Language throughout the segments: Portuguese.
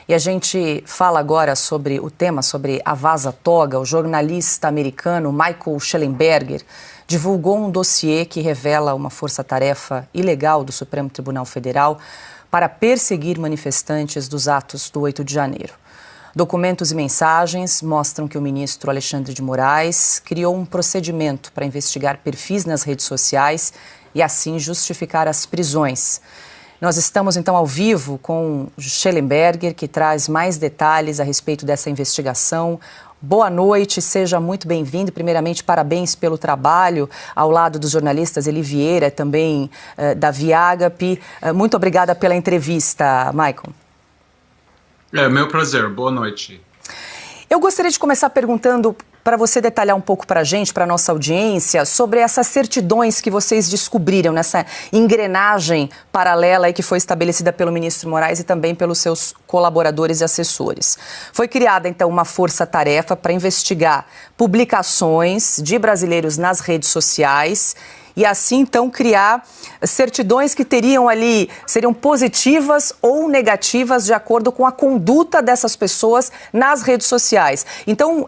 E a gente fala agora sobre o tema, sobre a vaza-toga. O jornalista americano Michael Shellenberger divulgou um dossiê que revela uma força-tarefa ilegal do Supremo Tribunal Federal para perseguir manifestantes dos atos do 8 de janeiro. Documentos e mensagens mostram que o ministro Alexandre de Moraes criou um procedimento para investigar perfis nas redes sociais e assim justificar as prisões. Nós estamos então ao vivo com Shellenberger, que traz mais detalhes a respeito dessa investigação. Boa noite, seja muito bem-vindo. Primeiramente, parabéns pelo trabalho ao lado dos jornalistas Eli Vieira, também da Viagape. Muito obrigada pela entrevista, Michael. É meu prazer, boa noite. Eu gostaria de começar perguntando para você detalhar um pouco para a gente, para a nossa audiência, sobre essas certidões que vocês descobriram nessa engrenagem paralela aí que foi estabelecida pelo ministro Moraes e também pelos seus colaboradores e assessores. Foi criada, então, uma força-tarefa para investigar publicações de brasileiros nas redes sociais e assim, então, criar certidões que seriam positivas ou negativas de acordo com a conduta dessas pessoas nas redes sociais. Então,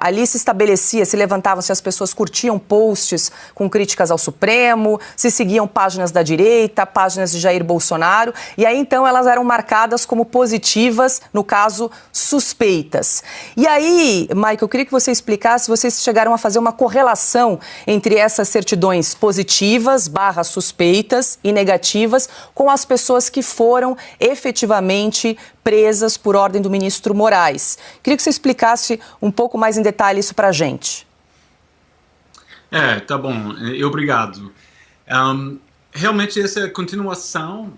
ali se estabelecia, se levantavam se as pessoas curtiam posts com críticas ao Supremo, se seguiam páginas da direita, páginas de Jair Bolsonaro, e aí, então, elas eram marcadas como positivas, no caso, suspeitas. E aí, Michael, eu queria que você explicasse se vocês chegaram a fazer uma correlação entre essas certidões positivas, suspeitas e negativas com as pessoas que foram efetivamente presas por ordem do ministro Moraes. Queria que você explicasse um pouco mais em detalhe isso para a gente. Tá bom, obrigado. Realmente essa é a continuação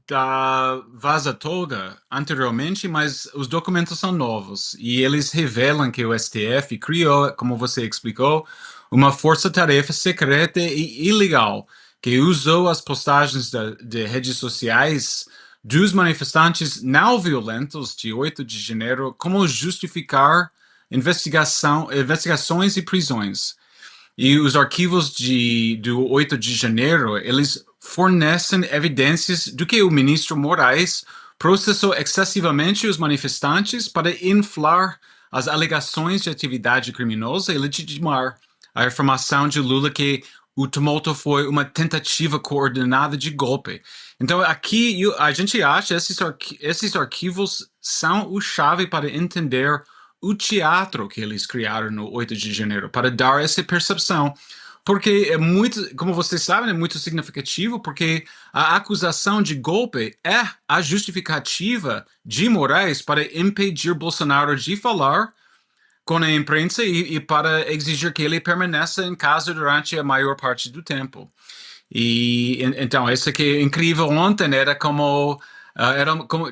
da vaza-toga anteriormente, mas os documentos são novos e eles revelam que o STF criou, como você explicou, uma força-tarefa secreta e ilegal que usou as postagens de redes sociais dos manifestantes não violentos de 8 de janeiro como justificar investigações e prisões. E os arquivos do 8 de janeiro, eles fornecem evidências do que o ministro Moraes processou excessivamente os manifestantes para inflar as alegações de atividade criminosa e legitimar a afirmação de Lula que o tumulto foi uma tentativa coordenada de golpe. Então aqui a gente acha que esses arquivos são o chave para entender o teatro que eles criaram no 8 de janeiro, para dar essa percepção. Porque é muito, como vocês sabem, é muito significativo, porque a acusação de golpe é a justificativa de Moraes para impedir Bolsonaro de falar com a imprensa e para exigir que ele permaneça em casa durante a maior parte do tempo. E então, isso aqui é incrível. Ontem era como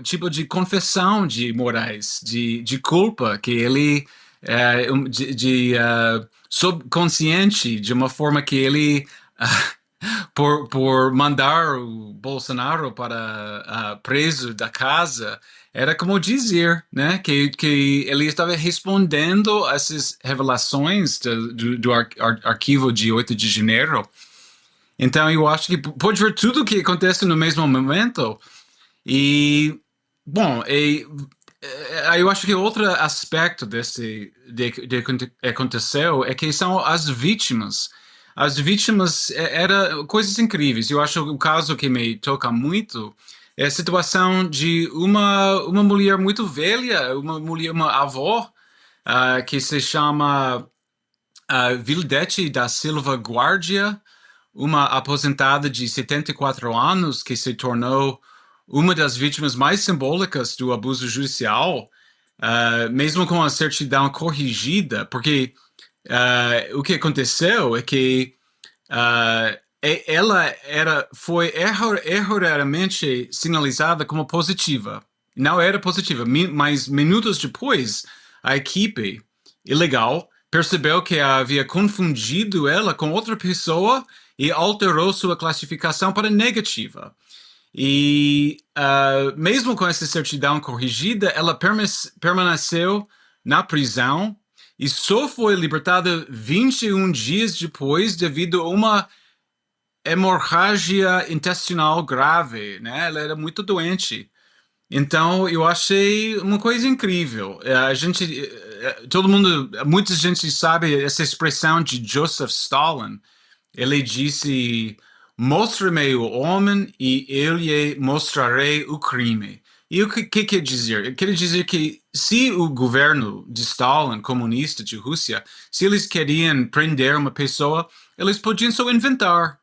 tipo de confissão de Moraes, de culpa, que ele, subconsciente, de uma forma que ele, por mandar o Bolsonaro para preso da casa, era como dizer, né, que ele estava respondendo a essas revelações do arquivo de 8 de janeiro. Então, eu acho que pode ver tudo o que acontece no mesmo momento. E, bom, eu acho que outro aspecto de aconteceu é que são as vítimas. As vítimas eram coisas incríveis. Eu acho que o caso que me toca muito é a situação de uma mulher muito velha, uma avó, que se chama Vildete da Silva Guardia, uma aposentada de 74 anos que se tornou uma das vítimas mais simbólicas do abuso judicial, mesmo com a certidão corrigida, porque o que aconteceu é que ela foi erroneamente sinalizada como positiva. Não era positiva, mas minutos depois, a equipe ilegal percebeu que havia confundido ela com outra pessoa e alterou sua classificação para negativa. E mesmo com essa certidão corrigida, ela permaneceu na prisão e só foi libertada 21 dias depois devido a uma hemorragia intestinal grave, né? Ela era muito doente. Então, eu achei uma coisa incrível. Todo mundo, muita gente sabe essa expressão de Joseph Stalin. Ele disse: Mostre-me o homem e eu lhe mostrarei o crime. E o que quer dizer? Quer dizer que se o governo de Stalin, comunista de Rússia, se eles queriam prender uma pessoa, eles podiam só inventar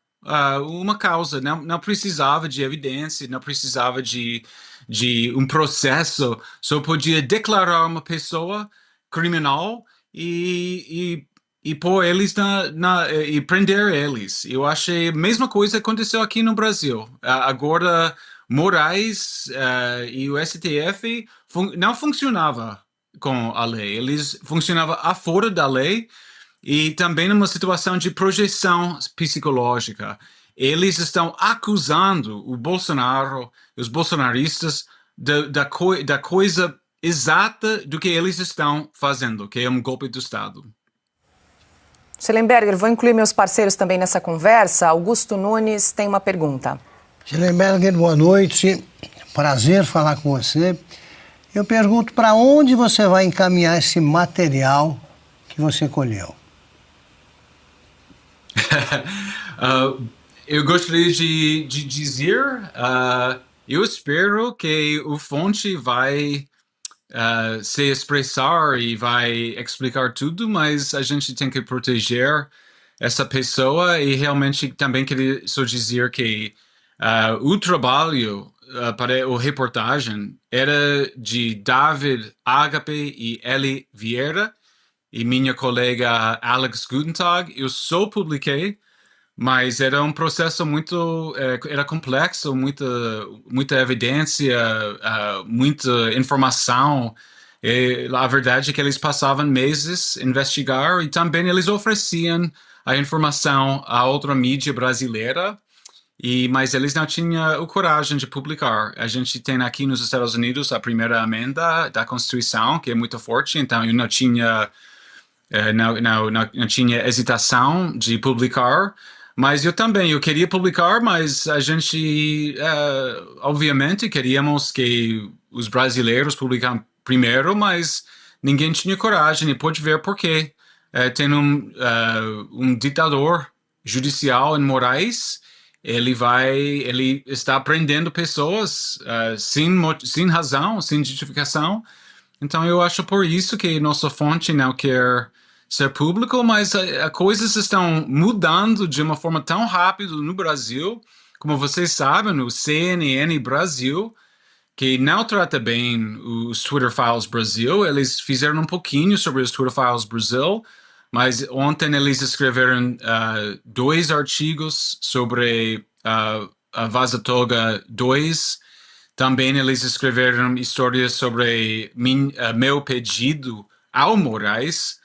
uma causa. Não precisava de evidência, não precisava de um processo, só podia declarar uma pessoa criminal e pôr eles e prender eles. Eu achei a mesma coisa aconteceu aqui no Brasil. Agora, Moraes e o STF não funcionava com a lei. Eles funcionavam fora da lei e também numa situação de projeção psicológica. Eles estão acusando o Bolsonaro, os bolsonaristas, da coisa exata do que eles estão fazendo, que é um golpe do Estado. Schellenberger, vou incluir meus parceiros também nessa conversa. Augusto Nunes tem uma pergunta. Schellenberger, boa noite. Prazer falar com você. Eu pergunto para onde você vai encaminhar esse material que você colheu? Eu gostaria de dizer, eu espero que o fonte vai se expressar e vai explicar tudo, mas a gente tem que proteger essa pessoa e realmente também queria só dizer que o trabalho para a reportagem era de David Agape e Eli Vieira e minha colega Alex Gutentag. Eu só publiquei, mas era um processo muito, era complexo, muita evidência, muita informação. E a verdade é que eles passavam meses a investigar e também eles ofereciam a informação a outra mídia brasileira, mas eles não tinham a coragem de publicar. A gente tem aqui nos Estados Unidos a primeira emenda da Constituição, que é muito forte, então eu não tinha, não tinha hesitação de publicar. Mas eu queria publicar, mas a gente, obviamente, queríamos que os brasileiros publicassem primeiro, mas ninguém tinha coragem, e pode ver por quê. Tem um ditador judicial em Moraes, ele está prendendo pessoas sem razão, sem justificação. Então eu acho por isso que nossa fonte não quer ser público, mas coisas estão mudando de uma forma tão rápida no Brasil, como vocês sabem, o CNN Brasil, que não trata bem os Twitter Files Brasil, eles fizeram um pouquinho sobre os Twitter Files Brasil, mas ontem eles escreveram 2 artigos sobre a Vaza Toga 2. Também eles escreveram histórias sobre meu pedido ao Moraes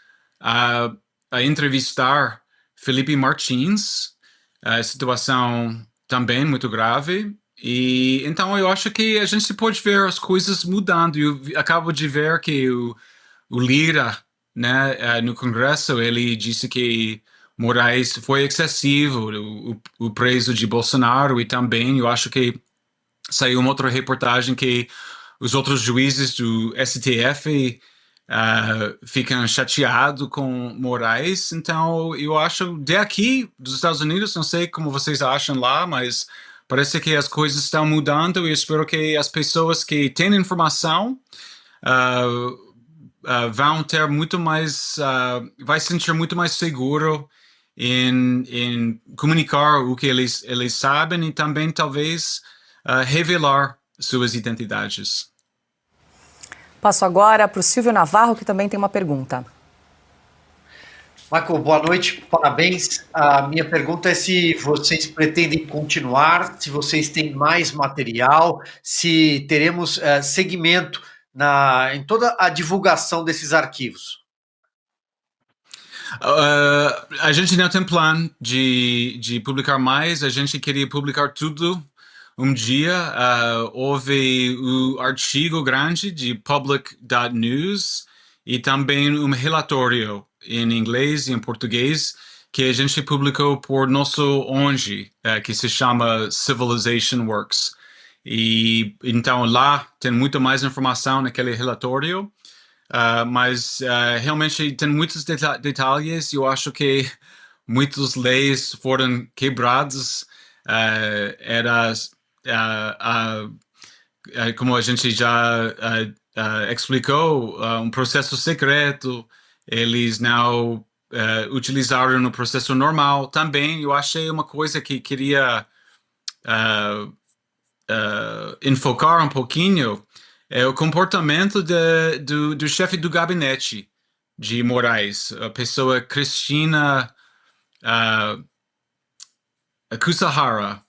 a entrevistar Felipe Martins, a situação também muito grave. E então eu acho que a gente pode ver as coisas mudando. Eu acabo de ver que o Lira, né, no Congresso, ele disse que Moraes foi excessivo, o preso de Bolsonaro, e também eu acho que saiu uma outra reportagem que os outros juízes do STF ficam chateados com Moraes. Então, eu acho, daqui dos Estados Unidos, não sei como vocês acham lá, mas parece que as coisas estão mudando e espero que as pessoas que têm informação vão ter muito mais, vai se sentir muito mais seguro em comunicar o que eles sabem e também talvez revelar suas identidades. Passo agora para o Silvio Navarro, que também tem uma pergunta. Michael, boa noite, parabéns. A minha pergunta é se vocês pretendem continuar, se vocês têm mais material, se teremos segmento em toda a divulgação desses arquivos. A gente não tem plano de publicar mais, a gente queria publicar tudo. Um dia houve o artigo grande de public.news e também um relatório em inglês e em português que a gente publicou por nosso ONG, que se chama Civilization Works. E então lá tem muito mais informação naquele relatório, mas realmente tem muitos detalhes. Eu acho que muitas leis foram quebradas. Era como a gente já explicou, um processo secreto. Eles não utilizaram no processo normal. Também eu achei uma coisa que queria enfocar um pouquinho é o comportamento do chefe do gabinete de Moraes, a pessoa Cristina Kusahara.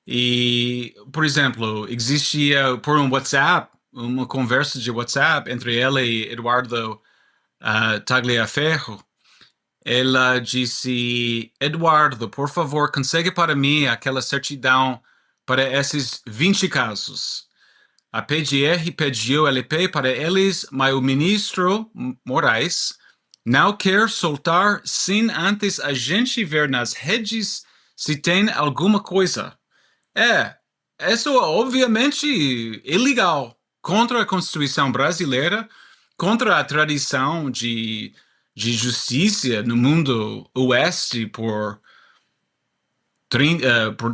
E, por exemplo, existia por um WhatsApp, uma conversa de WhatsApp entre ela e Eduardo Tagliaferro. Ela disse: Eduardo, por favor, consegue para mim aquela certidão para esses 20 casos. A PGR pediu LP para eles, mas o ministro Moraes não quer soltar sem antes a gente ver nas redes se tem alguma coisa. Isso é obviamente ilegal, contra a Constituição brasileira, contra a tradição de justiça no mundo oeste por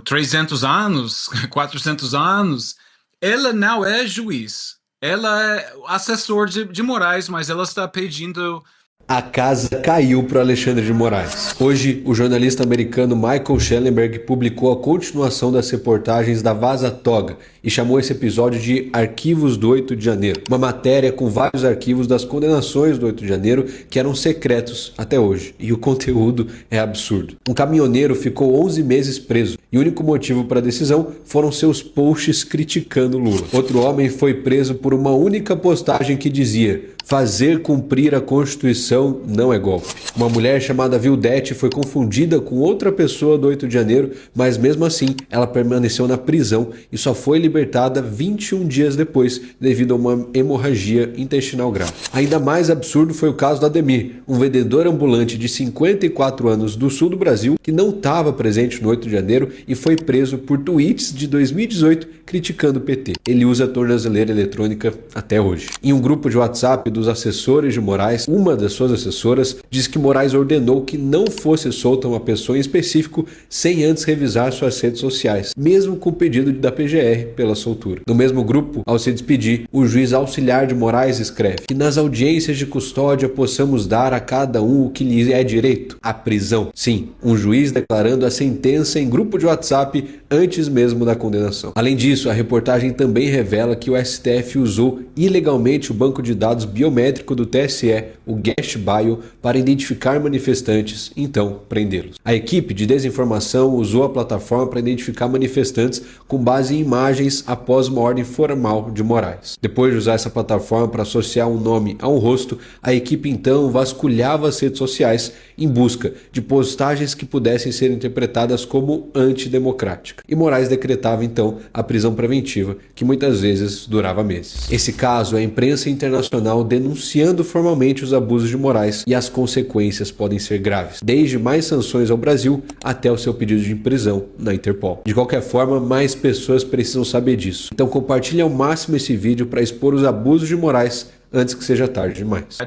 300 anos, 400 anos. Ela não é juiz, ela é assessor de Moraes, mas ela está pedindo. A casa caiu para Alexandre de Moraes. Hoje, o jornalista americano Michael Schellenberg publicou a continuação das reportagens da Vaza Toga e chamou esse episódio de Arquivos do 8 de Janeiro, uma matéria com vários arquivos das condenações do 8 de janeiro que eram secretos até hoje, e o conteúdo é absurdo. Um caminhoneiro ficou 11 meses preso e o único motivo para a decisão foram seus posts criticando Lula. Outro homem foi preso por uma única postagem que dizia: fazer cumprir a Constituição não é golpe. Uma mulher chamada Vildete foi confundida com outra pessoa do 8 de janeiro, mas mesmo assim ela permaneceu na prisão e só foi libertada 21 dias depois devido a uma hemorragia intestinal grave. Ainda mais absurdo foi o caso do Ademir, um vendedor ambulante de 54 anos do sul do Brasil que não estava presente no 8 de janeiro e foi preso por tweets de 2018 criticando o PT. Ele usa a tornozeleira eletrônica até hoje. Em um grupo de WhatsApp dos assessores de Moraes, uma das suas assessoras diz que Moraes ordenou que não fosse solta uma pessoa em específico sem antes revisar suas redes sociais, mesmo com o pedido da PGR pela soltura. No mesmo grupo, ao se despedir, o juiz auxiliar de Moraes escreve que nas audiências de custódia possamos dar a cada um o que lhe é direito, a prisão. Sim, um juiz declarando a sentença em grupo de WhatsApp antes mesmo da condenação. Além disso, a reportagem também revela que o STF usou ilegalmente o banco de dados biométrico do TSE, o Guest Bio, para identificar manifestantes, então prendê-los. A equipe de desinformação usou a plataforma para identificar manifestantes com base em imagens após uma ordem formal de Moraes. Depois de usar essa plataforma para associar um nome a um rosto, a equipe então vasculhava as redes sociais em busca de postagens que pudessem ser interpretadas como antidemocráticas. E Moraes decretava então a prisão preventiva, que muitas vezes durava meses. Esse caso é a imprensa internacional denunciando formalmente os abusos de Moraes, e as consequências podem ser graves, desde mais sanções ao Brasil até o seu pedido de prisão na Interpol. De qualquer forma, mais pessoas precisam saber disso. Então compartilhe ao máximo esse vídeo para expor os abusos de Moraes antes que seja tarde demais.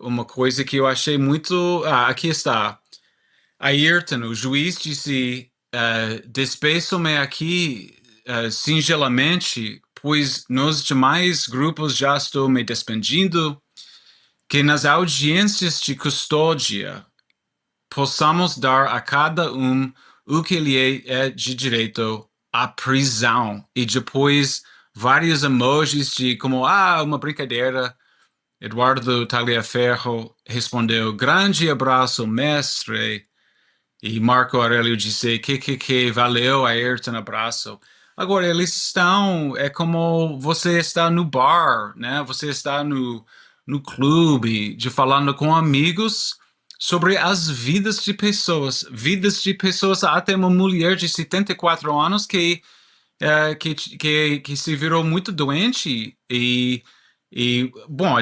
Uma coisa que eu achei muito. Aqui está. Ayrton, o juiz, disse: despeço-me aqui singelamente, pois nos demais grupos já estou me despedindo, que nas audiências de custódia possamos dar a cada um o que lhe é de direito, a prisão. E depois vários emojis de como, uma brincadeira. Eduardo Tagliaferro respondeu: grande abraço, mestre. E Marco Aurélio disse: que valeu, Ayrton, abraço. Agora, eles estão, é como você está no bar, né? Você está no clube, falando com amigos sobre as vidas de pessoas. Vidas de pessoas, até uma mulher de 74 anos que se virou muito doente e bom,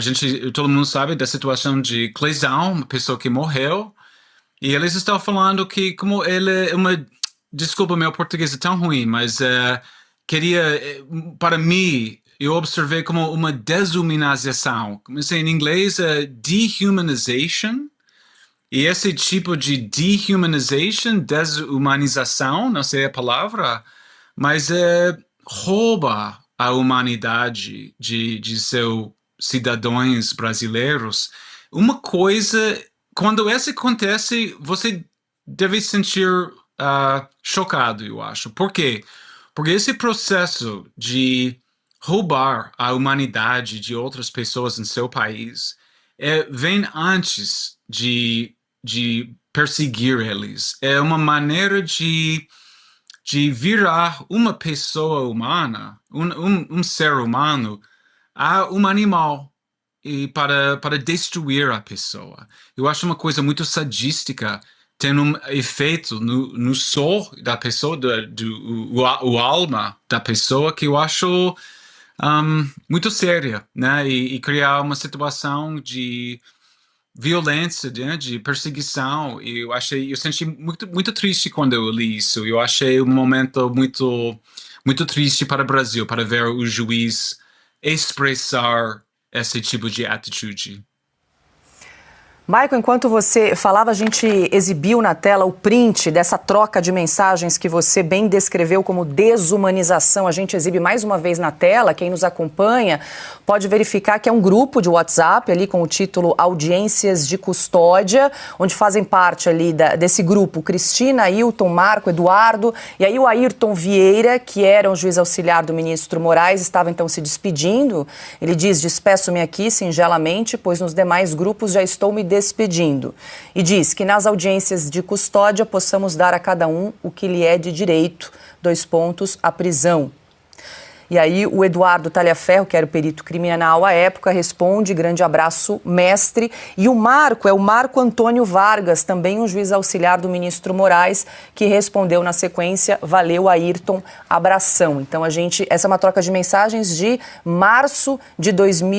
todo mundo sabe da situação de Cleizão, uma pessoa que morreu. E eles estão falando que como ele é desculpa, meu português é tão ruim, mas para mim, eu observei como uma desumanização. Como em inglês, dehumanization. E esse tipo de dehumanization, desumanização, não sei a palavra, mas rouba a humanidade de seus cidadãos brasileiros. Uma coisa, quando isso acontece, você deve sentir chocado, eu acho. Por quê? Porque esse processo de roubar a humanidade de outras pessoas em seu país vem antes de perseguir eles. É uma maneira de virar uma pessoa humana, um ser humano, a um animal e para destruir a pessoa. Eu acho uma coisa muito sadística, tem um efeito no soul da pessoa, o alma da pessoa, que eu acho muito séria, né? E criar uma situação de violência, né? De perseguição. E eu senti muito triste quando eu li isso. Eu achei um momento muito triste para o Brasil, para ver o juiz expressar esse tipo de atitude. Michael, enquanto você falava, a gente exibiu na tela o print dessa troca de mensagens que você bem descreveu como desumanização. A gente exibe mais uma vez na tela. Quem nos acompanha pode verificar que é um grupo de WhatsApp ali com o título Audiências de Custódia, onde fazem parte ali desse grupo Cristina, Ailton, Marco, Eduardo, e aí o Ayrton Vieira, que era um juiz auxiliar do ministro Moraes, estava então se despedindo. Ele diz: despeço-me aqui singelamente, pois nos demais grupos já estou me despedindo. E diz que nas audiências de custódia possamos dar a cada um o que lhe é de direito, : a prisão. E aí o Eduardo Talhaferro, que era o perito criminal à época, responde: grande abraço, mestre. E o Marco é o Marco Antônio Vargas, também um juiz auxiliar do ministro Moraes, que respondeu na sequência: valeu, Ayrton, abração. Então essa é uma troca de mensagens de março de 2000.